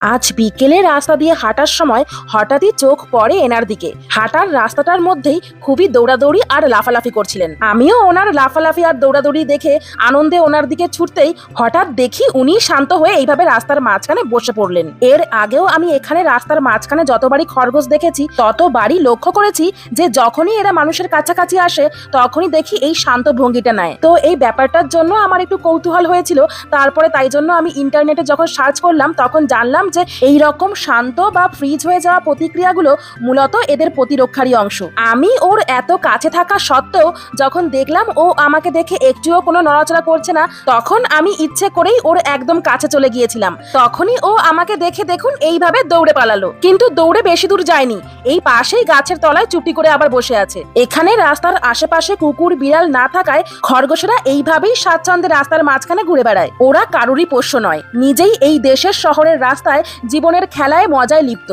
আজ বিকেলে রাস্তা দিয়ে হাঁটার সময় হঠাৎই চোখ পড়ে এনার দিকে। হাঁটার রাস্তাটার মধ্যেই খুবই দৌড়াদৌড়ি আর লাফালাফি করছিলেন। আমিও ওনার লাফালাফি আর দৌড়াদৌড়ি দেখে আনন্দে ওনার দিকে ছুটতেই হঠাৎ দেখি উনি শান্ত হয়ে এইভাবে রাস্তার মাঝখানে বসে পড়লেন। এর আগেও আমি এখানে রাস্তার মাঝখানে যতবারই খরগোশ দেখেছি ততবারই লক্ষ্য করেছি যে যখনই এরা মানুষের কাছাকাছি আসে তখনই দেখি এই শান্ত ভঙ্গিটা নেয়। তো এই ব্যাপারটার জন্য আমার একটু কৌতূহল হয়েছিল। তারপরে তাই জন্য আমি ইন্টারনেটে যখন সার্চ করলাম তখন জানলাম যে এই রকম শান্ত বা ফ্রিজ হয়ে যাওয়া প্রতিক্রিয়াগুলো মূলত এদের প্রতিরক্ষারই অংশ। আমি ওর এত কাছে থাকা সত্ত্বেও যখন দেখলাম ও আমাকে দেখে একটুও কোনো নড়াচড়া করছে না, তখন আমি ইচ্ছে করেই ওর একদম কাছে চলে গিয়েছিলাম। তখনই ও আমাকে দেখে দেখুন এইভাবে দৌড়ে পালালো, কিন্তু দৌড়ে বেশি দূর যায়নি, এই পাশেই গাছের তলায় চুপটি করে আবার বসে আছে। এখানে রাস্তার আশেপাশে কুকুর বিড়াল না থাকায় খরগোশেরা এইভাবেই স্বাচ্ছন্দ্যে রাস্তার মাঝখানে ঘুরে বেড়ায়। ওরা কারুরই পোষ্য নয়, নিজেই এই দেশের শহরের রাস্তায় জীবনের খেলায় মজায় লিপ্ত।